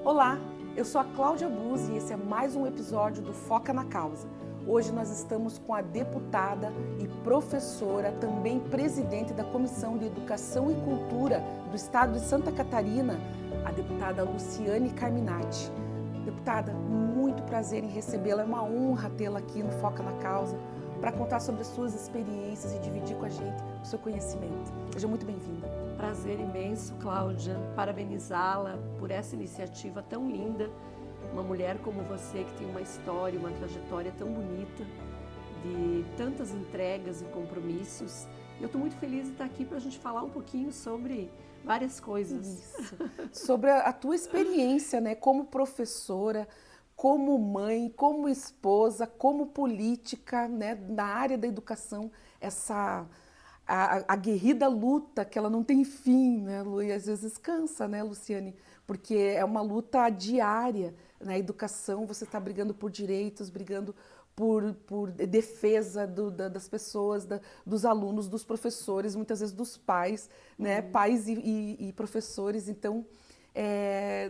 Olá, eu sou a Cláudia Buzzi e esse é mais um episódio do Foca na Causa. Hoje nós estamos com a deputada e professora, também presidente da Comissão de Educação e Cultura do Estado de Santa Catarina, a deputada Luciane Carminati. Deputada, muito prazer em recebê-la, é uma honra tê-la aqui no Foca na Causa para contar sobre as suas experiências e dividir com a gente o seu conhecimento. Seja muito bem-vinda. Prazer imenso, Cláudia, parabenizá-la por essa iniciativa tão linda. Uma mulher como você que tem uma história, uma trajetória tão bonita, de tantas entregas e compromissos. Eu estou muito feliz de estar aqui para a gente falar um pouquinho sobre várias coisas. Isso. Sobre a tua experiência, né, como professora, como mãe, como esposa, como política, né, na área da educação, essa aguerrida luta que ela não tem fim, né, Lu? E às vezes cansa, né, Luciane? Porque é uma luta diária na educação, você está brigando por direitos, brigando por defesa das pessoas, dos alunos, dos professores, muitas vezes dos pais, né, pais e professores. Então,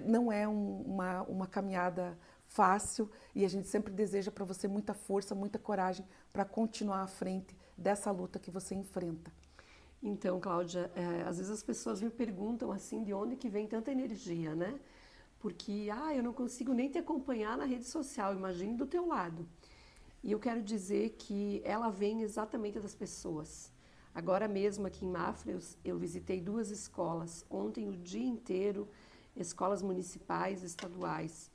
não é uma caminhada fácil e a gente sempre deseja para você muita força, muita coragem para continuar à frente dessa luta que você enfrenta. Então, Cláudia, às vezes as pessoas me perguntam assim, de onde que vem tanta energia, né? Porque, eu não consigo nem te acompanhar na rede social, imagine do teu lado. E eu quero dizer que ela vem exatamente das pessoas. Agora mesmo aqui em Mafra, eu visitei 2 escolas, ontem o dia inteiro, escolas municipais, estaduais.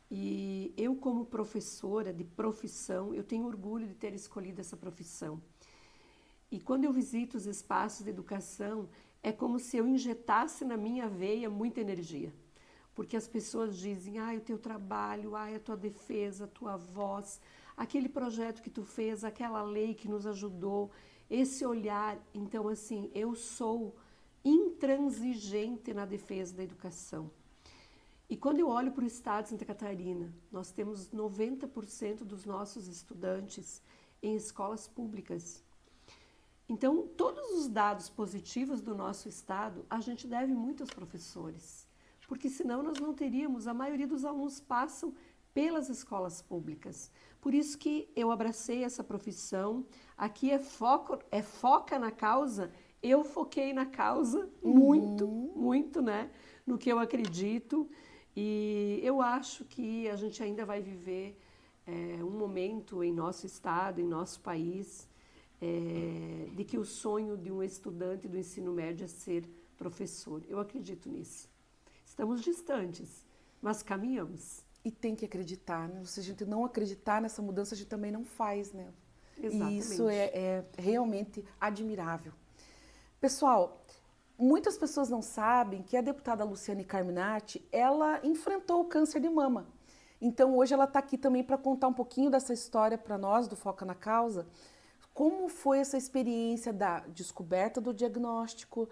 E eu, como professora de profissão, eu tenho orgulho de ter escolhido essa profissão. E quando eu visito os espaços de educação, é como se eu injetasse na minha veia muita energia. Porque as pessoas dizem, o teu trabalho, a tua defesa, a tua voz, aquele projeto que tu fez, aquela lei que nos ajudou, esse olhar. Então, assim, eu sou intransigente na defesa da educação. E quando eu olho para o estado de Santa Catarina, nós temos 90% dos nossos estudantes em escolas públicas. Então, todos os dados positivos do nosso estado, a gente deve muito aos professores, porque senão nós não teríamos, a maioria dos alunos passam pelas escolas públicas. Por isso que eu abracei essa profissão, aqui foca na causa, eu foquei na causa muito, né, no que eu acredito. E eu acho que a gente ainda vai viver um momento em nosso estado, em nosso país, de que o sonho de um estudante do ensino médio é ser professor. Eu acredito nisso. Estamos distantes, mas caminhamos. E tem que acreditar, né? Se a gente não acreditar nessa mudança, a gente também não faz, né? Exatamente. E isso é realmente admirável. Pessoal, muitas pessoas não sabem que a deputada Luciane Carminati, ela enfrentou o câncer de mama. Então hoje ela está aqui também para contar um pouquinho dessa história para nós do Foca na Causa. Como foi essa experiência da descoberta do diagnóstico,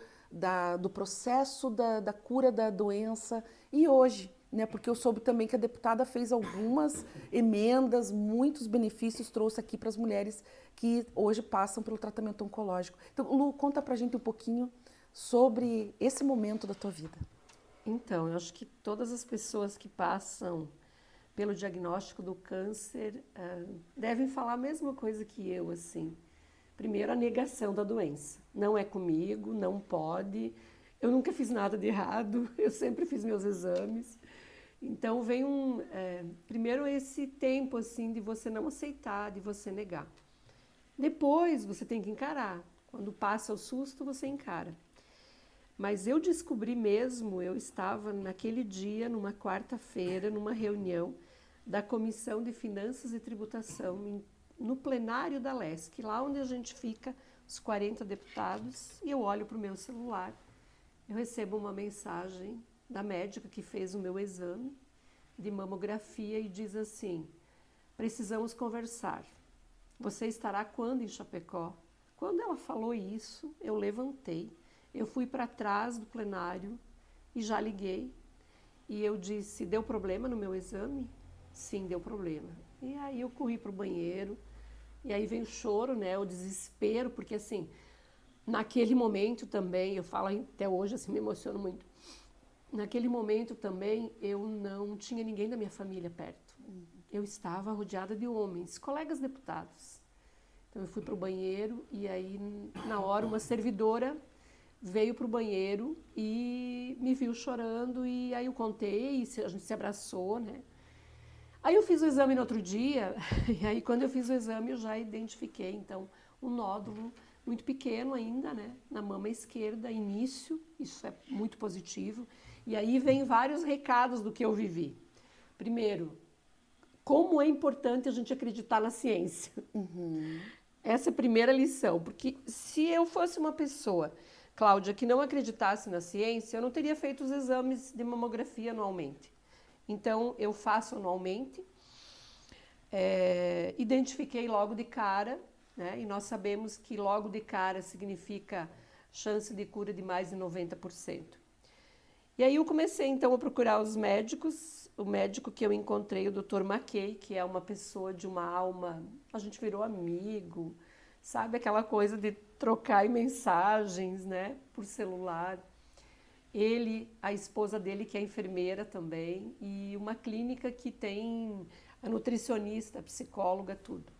do processo da cura da doença e hoje, né? Porque eu soube também que a deputada fez algumas emendas, muitos benefícios trouxe aqui para as mulheres que hoje passam pelo tratamento oncológico. Então, Lu, conta pra gente um pouquinho sobre esse momento da tua vida. Então, eu acho que todas as pessoas que passam pelo diagnóstico do câncer devem falar a mesma coisa que eu, assim. Primeiro, a negação da doença. Não é comigo, não pode, eu nunca fiz nada de errado, eu sempre fiz meus exames. Então, vem primeiro esse tempo, assim, de você não aceitar, de você negar. Depois, você tem que encarar. Quando passa o susto, você encara. Mas eu descobri mesmo, eu estava naquele dia, numa quarta-feira, numa reunião da Comissão de Finanças e Tributação, no plenário da LESC, lá onde a gente fica, os 40 deputados, e eu olho para o meu celular, eu recebo uma mensagem da médica que fez o meu exame de mamografia e diz assim, precisamos conversar, você estará quando em Chapecó? Quando ela falou isso, eu levantei, eu fui para trás do plenário e já liguei. E eu disse, deu problema no meu exame? Sim, deu problema. E aí eu corri para o banheiro. E aí vem o choro, né, o desespero, porque assim, naquele momento também, eu falo até hoje, assim, me emociono muito. naquele momento também eu não tinha ninguém da minha família perto. Eu estava rodeada de homens, colegas deputados. Então eu fui para o banheiro e aí na hora uma servidora veio para o banheiro e me viu chorando e aí eu contei, a gente se abraçou, né? Aí eu fiz o exame no outro dia e aí quando eu fiz o exame eu já identifiquei então um nódulo muito pequeno ainda, né? Na mama esquerda, início, isso é muito positivo. E aí vem vários recados do que eu vivi. Primeiro, como é importante a gente acreditar na ciência. Essa é a primeira lição, porque se eu fosse uma pessoa, Cláudia, que não acreditasse na ciência, eu não teria feito os exames de mamografia anualmente. Então, eu faço anualmente, identifiquei logo de cara, né? E nós sabemos que logo de cara significa chance de cura de mais de 90%. E aí eu comecei então a procurar os médicos, o médico que eu encontrei, o Dr. Mackey, que é uma pessoa de uma alma, a gente virou amigo, sabe aquela coisa de trocar mensagens, né, por celular. Ele, a esposa dele que é enfermeira também, e uma clínica que tem a nutricionista, a psicóloga, tudo.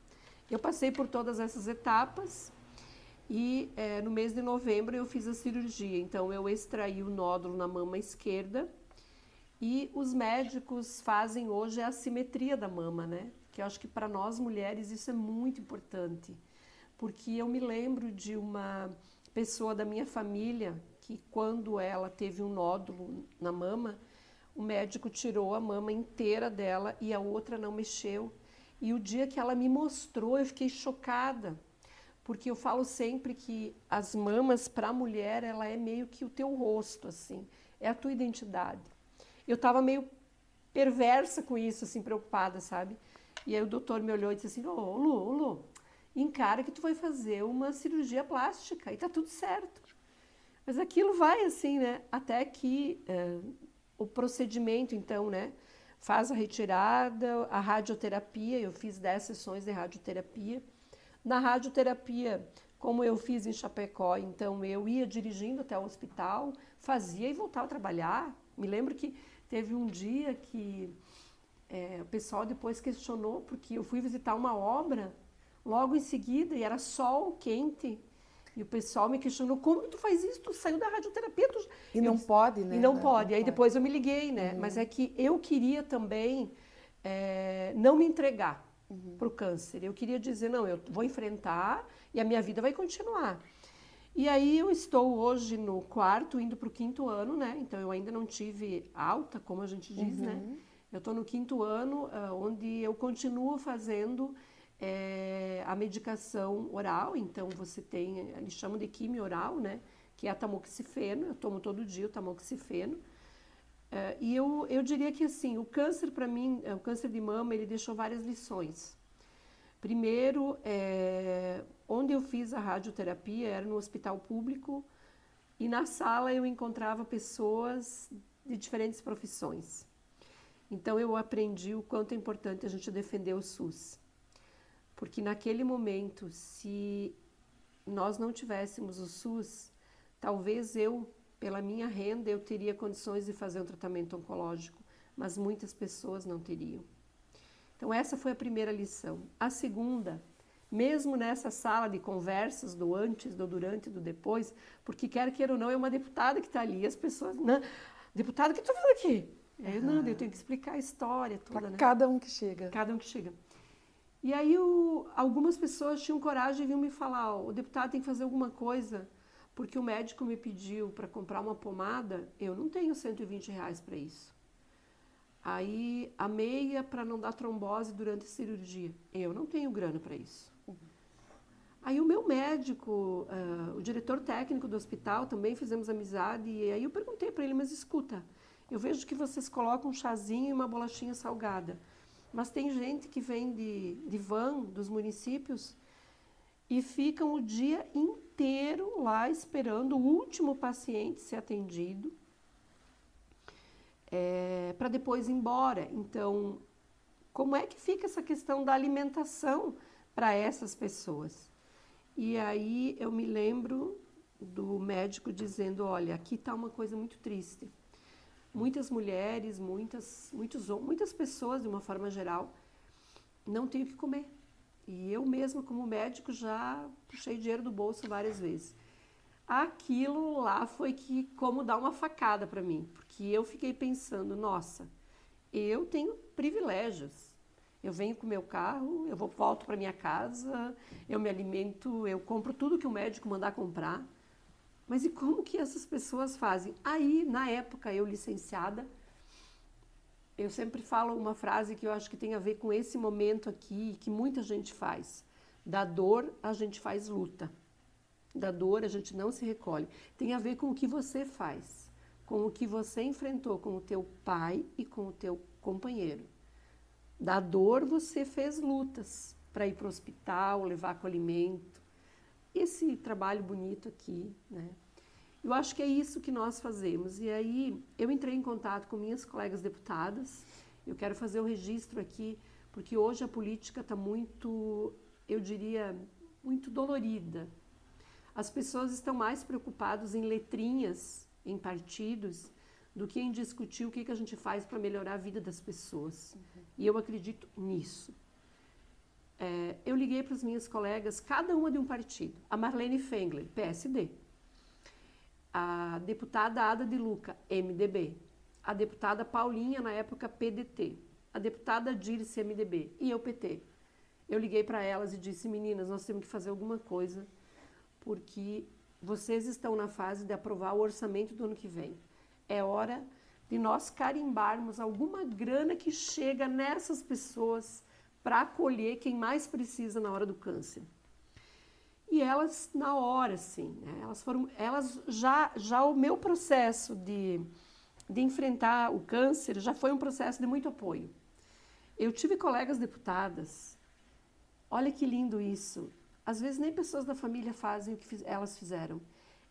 Eu passei por todas essas etapas. E no mês de novembro eu fiz a cirurgia, então eu extraí o nódulo na mama esquerda e os médicos fazem hoje a assimetria da mama, né? Que eu acho que para nós mulheres isso é muito importante, porque eu me lembro de uma pessoa da minha família que quando ela teve um nódulo na mama, o médico tirou a mama inteira dela e a outra não mexeu. E o dia que ela me mostrou, eu fiquei chocada. Porque eu falo sempre que as mamas para a mulher, ela é meio que o teu rosto, assim, é a tua identidade. Eu estava meio perversa com isso, assim, preocupada, sabe? E aí o doutor me olhou e disse assim, ô Lu, encara que tu vai fazer uma cirurgia plástica e tá tudo certo. Mas aquilo vai assim, né? Até que o procedimento, então, né? Faz a retirada, a radioterapia, eu fiz 10 sessões de radioterapia. Na radioterapia, como eu fiz em Chapecó, então eu ia dirigindo até o hospital, fazia e voltava a trabalhar. Me lembro que teve um dia que o pessoal depois questionou, porque eu fui visitar uma obra logo em seguida e era sol quente. E o pessoal me questionou, como tu faz isso? Tu saiu da radioterapia? E não pode, né? E não pode. Aí depois eu me liguei, né? Mas é que eu queria também não me entregar para o câncer. Eu queria dizer, não, eu vou enfrentar e a minha vida vai continuar. E aí eu estou hoje no quarto, indo para o 5º ano, né? Então eu ainda não tive alta, como a gente diz, né? Eu estou no 5º ano, onde eu continuo fazendo a medicação oral. Então você tem, eles chamam de quimio oral, né? Que é a tamoxifeno. Eu tomo todo dia o tamoxifeno. E eu diria que assim, o câncer para mim, o câncer de mama, ele deixou várias lições. Primeiro, onde eu fiz a radioterapia era no hospital público e na sala eu encontrava pessoas de diferentes profissões. Então eu aprendi o quanto é importante a gente defender o SUS. Porque naquele momento, se nós não tivéssemos o SUS, talvez pela minha renda, eu teria condições de fazer um tratamento oncológico, mas muitas pessoas não teriam. Então, essa foi a primeira lição. A segunda, mesmo nessa sala de conversas do antes, do durante e do depois, porque quer queira ou não, é uma deputada que está ali, as pessoas, não, deputada, o que tu tá fazendo aqui? Não, eu tenho que explicar a história toda, Para né? cada um que chega. Cada um que chega. E aí algumas pessoas tinham coragem e vinham me falar, o deputado tem que fazer alguma coisa, porque o médico me pediu para comprar uma pomada, eu não tenho R$120 para isso. Aí a meia para não dar trombose durante a cirurgia, eu não tenho grana para isso. Aí o meu médico, o diretor técnico do hospital, também fizemos amizade, e aí eu perguntei para ele, mas escuta, eu vejo que vocês colocam um chazinho e uma bolachinha salgada, mas tem gente que vem de van dos municípios e ficam o dia inteiro lá esperando o último paciente ser atendido para depois ir embora. Então, como é que fica essa questão da alimentação para essas pessoas? E aí eu me lembro do médico dizendo, olha, aqui está uma coisa muito triste. muitas mulheres, muitas pessoas, de uma forma geral, não têm o que comer. E eu mesma, como médico, já puxei dinheiro do bolso várias vezes. Aquilo lá foi como dar uma facada para mim, porque eu fiquei pensando, nossa, eu tenho privilégios. Eu venho com o meu carro, volto para minha casa, eu me alimento, eu compro tudo que o médico mandar comprar. Mas e como que essas pessoas fazem? Aí, na época, eu licenciada, eu sempre falo uma frase que eu acho que tem a ver com esse momento aqui, que muita gente faz. Da dor, a gente faz luta. Da dor, a gente não se recolhe. Tem a ver com o que você faz, com o que você enfrentou com o teu pai e com o teu companheiro. Da dor, você fez lutas para ir para o hospital, levar acolhimento. Esse trabalho bonito aqui, né? Eu acho que é isso que nós fazemos. E aí, eu entrei em contato com minhas colegas deputadas. Eu quero fazer o registro aqui, porque hoje a política está muito, eu diria, muito dolorida. As pessoas estão mais preocupadas em letrinhas, em partidos, do que em discutir o que a gente faz para melhorar a vida das pessoas. E eu acredito nisso. Eu liguei para as minhas colegas, cada uma de um partido. A Marlene Fengler, PSD. A deputada Ada de Luca, MDB. A deputada Paulinha, na época, PDT. A deputada Dirce, MDB. E eu, PT. Eu liguei para elas e disse, meninas, nós temos que fazer alguma coisa, porque vocês estão na fase de aprovar o orçamento do ano que vem. É hora de nós carimbarmos alguma grana que chega nessas pessoas para acolher quem mais precisa na hora do câncer. E elas, na hora, assim, né, elas já o meu processo de enfrentar o câncer já foi um processo de muito apoio. Eu tive colegas deputadas, olha que lindo isso, às vezes nem pessoas da família fazem o que elas fizeram.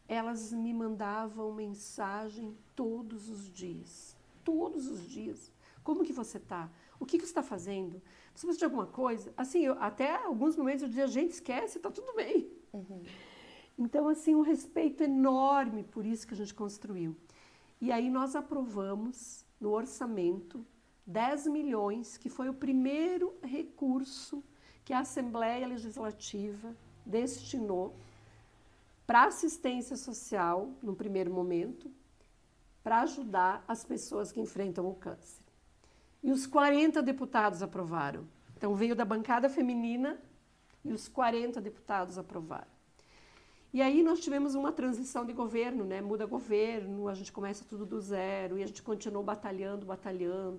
Elas me mandavam mensagem todos os dias. Todos os dias. Como que você está? O que você está fazendo? Você precisa de alguma coisa? Assim, até alguns momentos eu dizia, gente, esquece, está tudo bem. Então, assim, um respeito enorme por isso que a gente construiu. E aí nós aprovamos no orçamento 10 milhões, que foi o primeiro recurso que a Assembleia Legislativa destinou para assistência social, no primeiro momento, para ajudar as pessoas que enfrentam o câncer. E os 40 deputados aprovaram. Então, veio da bancada feminina e os 40 deputados aprovaram. E aí nós tivemos uma transição de governo, né? Muda governo, a gente começa tudo do zero e a gente continuou batalhando,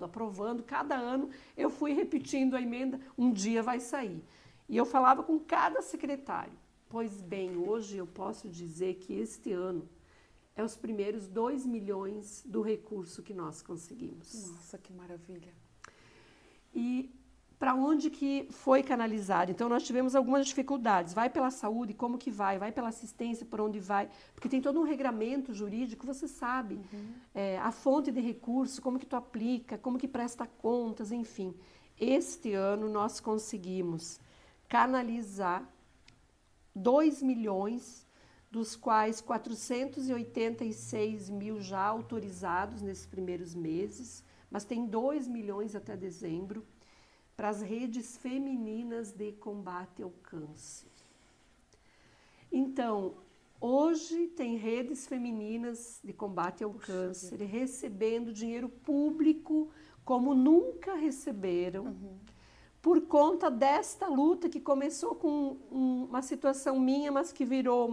aprovando. Cada ano eu fui repetindo a emenda, um dia vai sair. E eu falava com cada secretário. Pois bem, hoje eu posso dizer que este ano é os primeiros 2 milhões do recurso que nós conseguimos. Nossa, que maravilha. E para onde que foi canalizado? Então, nós tivemos algumas dificuldades. Vai pela saúde, como que vai? Vai pela assistência, por onde vai? Porque tem todo um regramento jurídico, você sabe. A fonte de recurso, como que tu aplica, como que presta contas, enfim. Este ano nós conseguimos canalizar 2 milhões, dos quais 486 mil já autorizados nesses primeiros meses, mas tem 2 milhões até dezembro, para as redes femininas de combate ao câncer. Então, hoje tem redes femininas de combate ao câncer recebendo dinheiro público como nunca receberam, por conta desta luta que começou com uma situação minha, mas que virou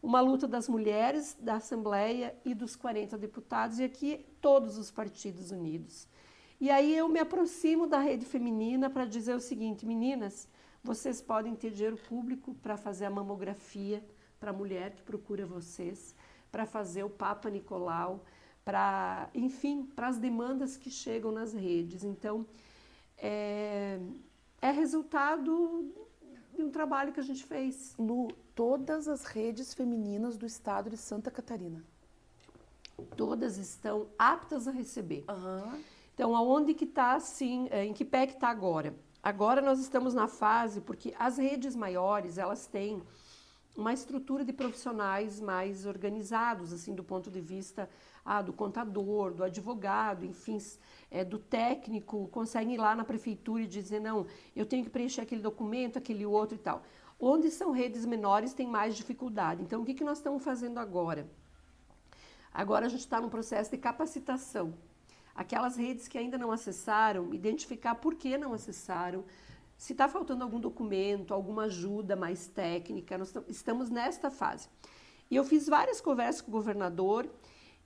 uma luta das mulheres da Assembleia e dos 40 deputados, e aqui todos os partidos unidos. E aí eu me aproximo da rede feminina para dizer o seguinte, meninas, vocês podem ter dinheiro público para fazer a mamografia para a mulher que procura vocês, para fazer o Papa Nicolau, enfim, para as demandas que chegam nas redes. Então, é resultado de um trabalho que a gente fez. Todas as redes femininas do estado de Santa Catarina. Todas estão aptas a receber. Então, aonde que está, assim, em que pé que está agora? Agora nós estamos na fase, porque as redes maiores, elas têm uma estrutura de profissionais mais organizados, assim, do ponto de vista do contador, do advogado, enfim, do técnico, conseguem ir lá na prefeitura e dizer, não, eu tenho que preencher aquele documento, aquele outro e tal. Onde são redes menores tem mais dificuldade. Então, o que nós estamos fazendo agora? Agora a gente está num processo de capacitação. Aquelas redes que ainda não acessaram, identificar por que não acessaram, se está faltando algum documento, alguma ajuda mais técnica, nós estamos nesta fase. E eu fiz várias conversas com o governador,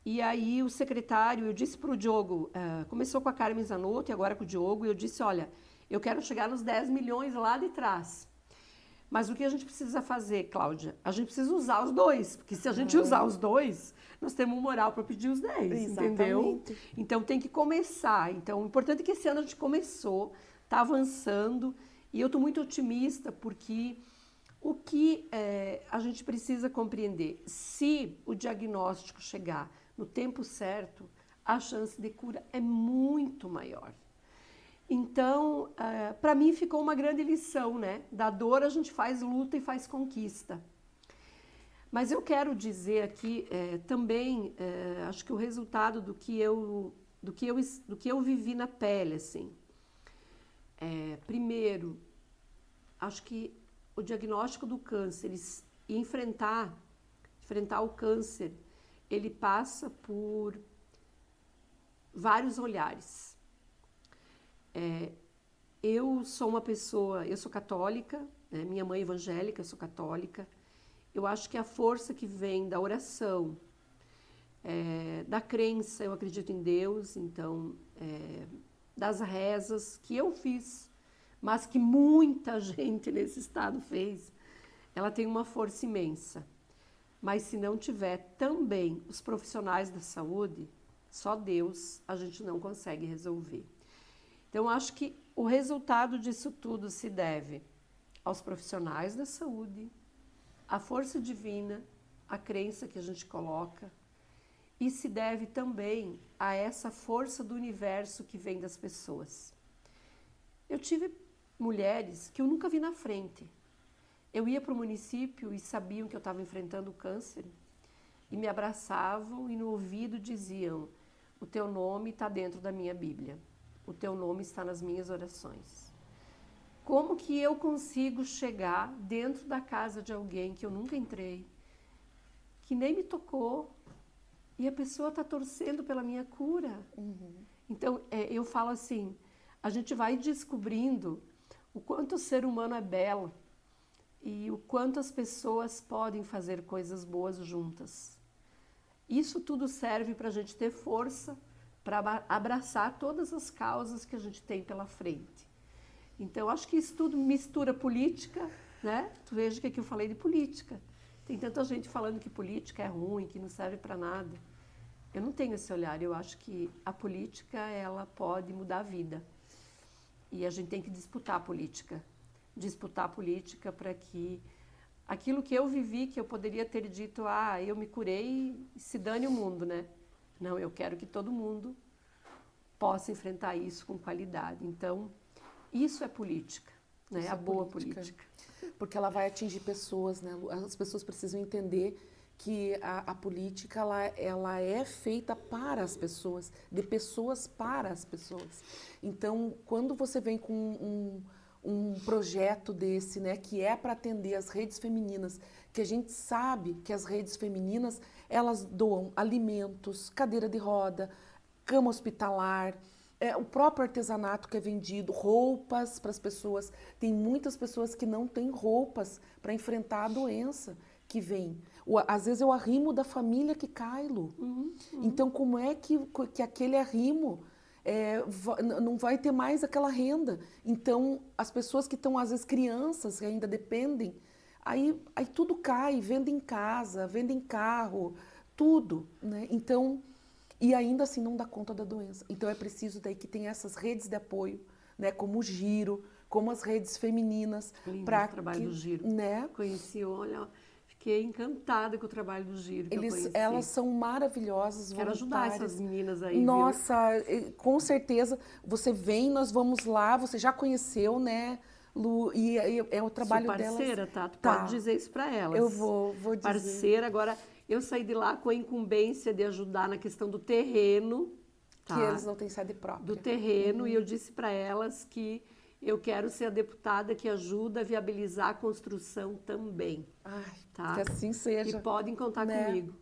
e aí o secretário, eu disse para o Diogo, começou com a Carmen Zanotto e agora com o Diogo, e eu disse, olha, eu quero chegar nos 10 milhões lá de trás. Mas o que a gente precisa fazer, Cláudia? A gente precisa usar os dois, porque se a gente usar os dois, nós temos moral para pedir os 10, entendeu? Então tem que começar. Então o importante é que esse ano a gente começou, está avançando, e eu estou muito otimista porque o que a gente precisa compreender, se o diagnóstico chegar no tempo certo, a chance de cura é muito maior. Então, para mim ficou uma grande lição, né? Da dor a gente faz luta e faz conquista. Mas eu quero dizer aqui também, acho que o resultado do que eu vivi na pele, assim. Primeiro, acho que o diagnóstico do câncer e enfrentar o câncer, ele passa por vários olhares. Eu sou uma pessoa, eu sou católica, né? Minha mãe é evangélica, eu sou católica. Eu acho que a força que vem da oração, da crença, eu acredito em Deus, então, das rezas que eu fiz, mas que muita gente nesse estado fez, ela tem uma força imensa. Mas se não tiver também os profissionais da saúde, só Deus a gente não consegue resolver. Então, acho que o resultado disso tudo se deve aos profissionais da saúde, à força divina, à crença que a gente coloca, e se deve também a essa força do universo que vem das pessoas. Eu tive mulheres que eu nunca vi na frente. Eu ia para o município e sabiam que eu estava enfrentando o câncer, e me abraçavam e no ouvido diziam, o teu nome está dentro da minha Bíblia. O teu nome está nas minhas orações. Como que eu consigo chegar dentro da casa de alguém que eu nunca entrei, que nem me tocou, e a pessoa está torcendo pela minha cura? Então, eu falo assim, a gente vai descobrindo o quanto o ser humano é belo e o quanto as pessoas podem fazer coisas boas juntas. Isso tudo serve para a gente ter força para abraçar todas as causas que a gente tem pela frente. Então, acho que isso tudo mistura política, né? Tu veja que aqui eu falei de política. Tem tanta gente falando que política é ruim, que não serve para nada. Eu não tenho esse olhar. Eu acho que a política, ela pode mudar a vida. E a gente tem que disputar a política. Disputar a política para que aquilo que eu vivi, que eu poderia ter dito, eu me curei e se dane o mundo, né? Não, eu quero que todo mundo possa enfrentar isso com qualidade. Então, isso é política, né? A boa política. Porque ela vai atingir pessoas, né? As pessoas precisam entender que a política ela é feita para as pessoas, de pessoas para as pessoas. Então, quando você vem com um projeto desse, né, que é para atender as redes femininas, que a gente sabe que as redes femininas, elas doam alimentos, cadeira de roda, cama hospitalar, o próprio artesanato que é vendido, roupas para as pessoas. Tem muitas pessoas que não têm roupas para enfrentar a doença que vem. Às vezes é o arrimo da família que cai, Lu. Então, como é que aquele arrimo não vai ter mais aquela renda? Então, as pessoas que estão, às vezes, crianças que ainda dependem, aí tudo cai, vendem casa, vendem carro, tudo, né? Então, e ainda assim não dá conta da doença. Então, é preciso daí que tenha essas redes de apoio, né? Como o Giro, como as redes femininas. Lindo o trabalho do Giro. Né? Conheci, olha... Fiquei encantada com o trabalho do Giro que eu conheci. Elas são maravilhosas, Quero ajudar essas meninas aí, Nossa, viu? Com certeza. Você vem, nós vamos lá, você já conheceu, né? Lu, e é o trabalho Sou delas. parceira, tá? Tu Tá, pode dizer isso para elas. eu vou dizer. Parceira, agora eu saí de lá com a incumbência de ajudar na questão do terreno, Que tá? eles não têm sede própria. Do terreno, e eu disse para elas que eu quero ser a deputada que ajuda a viabilizar a construção também, Ai, tá? que assim seja. E podem contar né? comigo.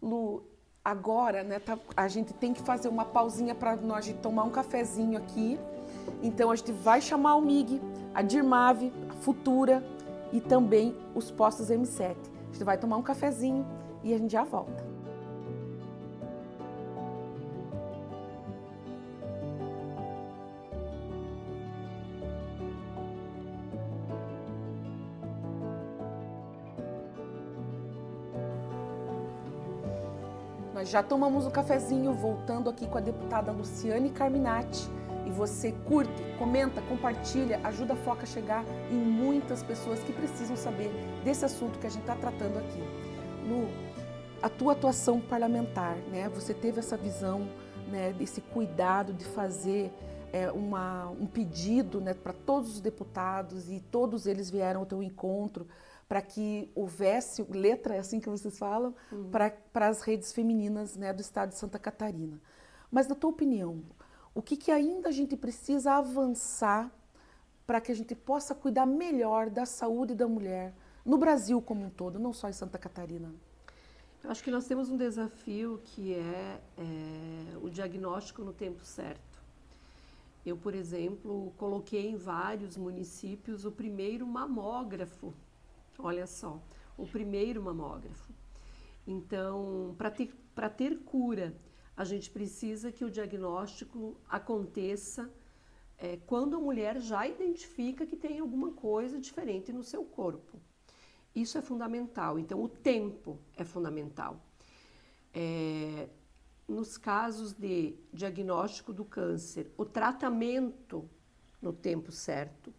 Lu, agora, né, a gente tem que fazer uma pausinha para nós tomar um cafezinho aqui. Então a gente vai chamar o MIG, a Dirmave, a Futura e também os postos M7. A gente vai tomar um cafezinho e a gente já volta. Nós já tomamos o cafezinho, voltando aqui com a deputada Luciane Carminati. E você curte, comenta, compartilha, ajuda a Foca a chegar em muitas pessoas que precisam saber desse assunto que a gente está tratando aqui. Lu, a tua atuação parlamentar, né? Você teve essa visão, né, desse cuidado de fazer um pedido, né, para todos os deputados, e todos eles vieram ao teu encontro para que houvesse letra, é assim que vocês falam, para as redes femininas, né, do estado de Santa Catarina. Mas, na tua opinião, o que ainda a gente precisa avançar para que a gente possa cuidar melhor da saúde da mulher no Brasil como um todo, não só em Santa Catarina? Eu acho que nós temos um desafio que é o diagnóstico no tempo certo. Eu, por exemplo, coloquei em vários municípios o primeiro mamógrafo. Olha só, o primeiro mamógrafo. Então, para ter cura, a gente precisa que o diagnóstico aconteça quando a mulher já identifica que tem alguma coisa diferente no seu corpo. Isso é fundamental. Então, o tempo é fundamental. Nos casos de diagnóstico do câncer, o tratamento no tempo certo.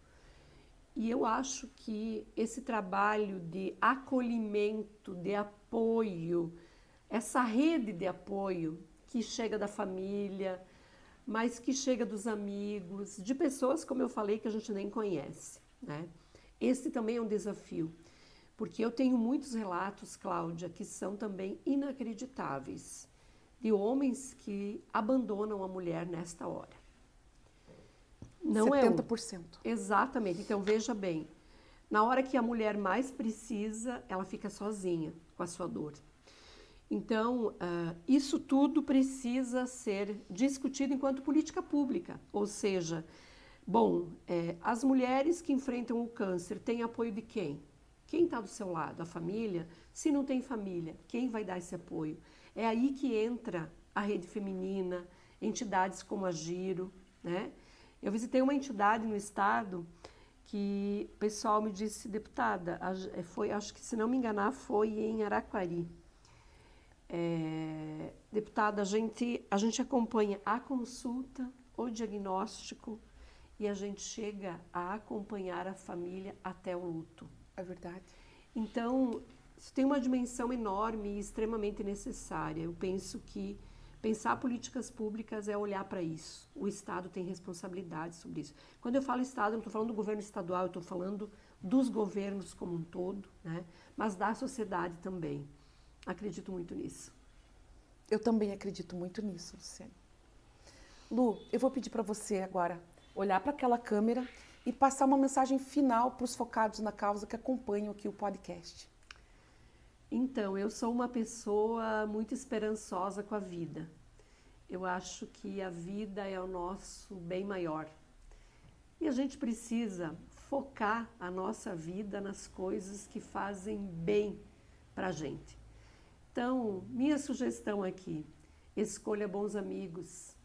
E eu acho que esse trabalho de acolhimento, de apoio, essa rede de apoio que chega da família, mas que chega dos amigos, de pessoas, como eu falei, que a gente nem conhece, né? Esse também é um desafio, porque eu tenho muitos relatos, Cláudia, que são também inacreditáveis, de homens que abandonam a mulher nesta hora. Não 70%. Exatamente. Então, veja bem, na hora que a mulher mais precisa, ela fica sozinha com a sua dor. Então, isso tudo precisa ser discutido enquanto política pública. Ou seja, as mulheres que enfrentam o câncer têm apoio de quem? Quem está do seu lado? A família? Se não tem família, quem vai dar esse apoio? É aí que entra a rede feminina, entidades como a Giro, né? Eu visitei uma entidade no estado que o pessoal me disse, deputada, acho que se não me enganar foi em Araquari. Deputada, a gente acompanha a consulta, o diagnóstico e a gente chega a acompanhar a família até o luto. É verdade. Então, isso tem uma dimensão enorme e extremamente necessária. Eu penso que pensar políticas públicas é olhar para isso. O Estado tem responsabilidade sobre isso. Quando eu falo Estado, eu não estou falando do governo estadual, eu estou falando dos governos como um todo, né? Mas da sociedade também. Acredito muito nisso. Eu também acredito muito nisso, Luciane. Lu, eu vou pedir para você agora olhar para aquela câmera e passar uma mensagem final para os focados na causa que acompanham aqui o podcast. Então, eu sou uma pessoa muito esperançosa com a vida. Eu acho que a vida é o nosso bem maior. E a gente precisa focar a nossa vida nas coisas que fazem bem para a gente. Então, minha sugestão aqui, escolha bons amigos,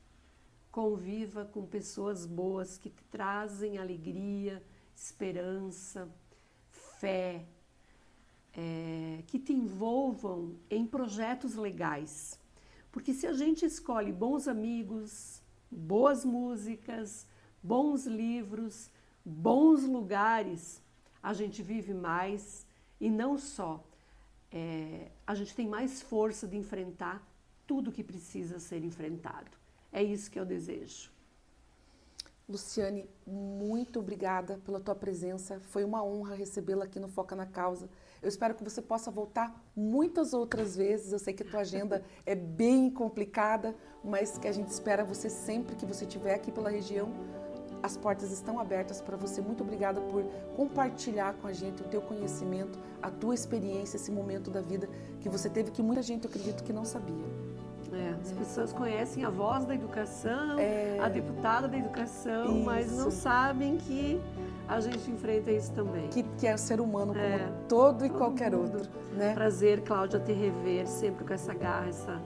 conviva com pessoas boas que te trazem alegria, esperança, fé, que te envolvam em projetos legais. Porque se a gente escolhe bons amigos, boas músicas, bons livros, bons lugares, a gente vive mais e não só. A gente tem mais força de enfrentar tudo que precisa ser enfrentado. É isso que eu desejo. Luciane, muito obrigada pela tua presença. Foi uma honra recebê-la aqui no Foca na Causa. Eu espero que você possa voltar muitas outras vezes. Eu sei que a tua agenda é bem complicada, mas que a gente espera você sempre que você estiver aqui pela região. As portas estão abertas para você. Muito obrigada por compartilhar com a gente o teu conhecimento, a tua experiência, esse momento da vida que você teve, que muita gente, eu acredito, que não sabia. As pessoas conhecem a voz da educação, a deputada da educação, Isso. Mas não sabem que a gente enfrenta isso também. Que é o ser humano como todo e qualquer mundo. outro. Né? Prazer, Cláudia, te rever sempre com essa garra, essa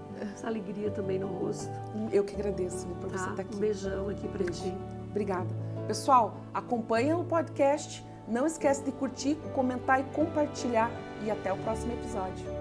alegria também no rosto. Eu que agradeço por você estar aqui. Um beijão aqui para ti. Obrigada. Pessoal, acompanha o podcast. Não esquece de curtir, comentar e compartilhar. E até o próximo episódio.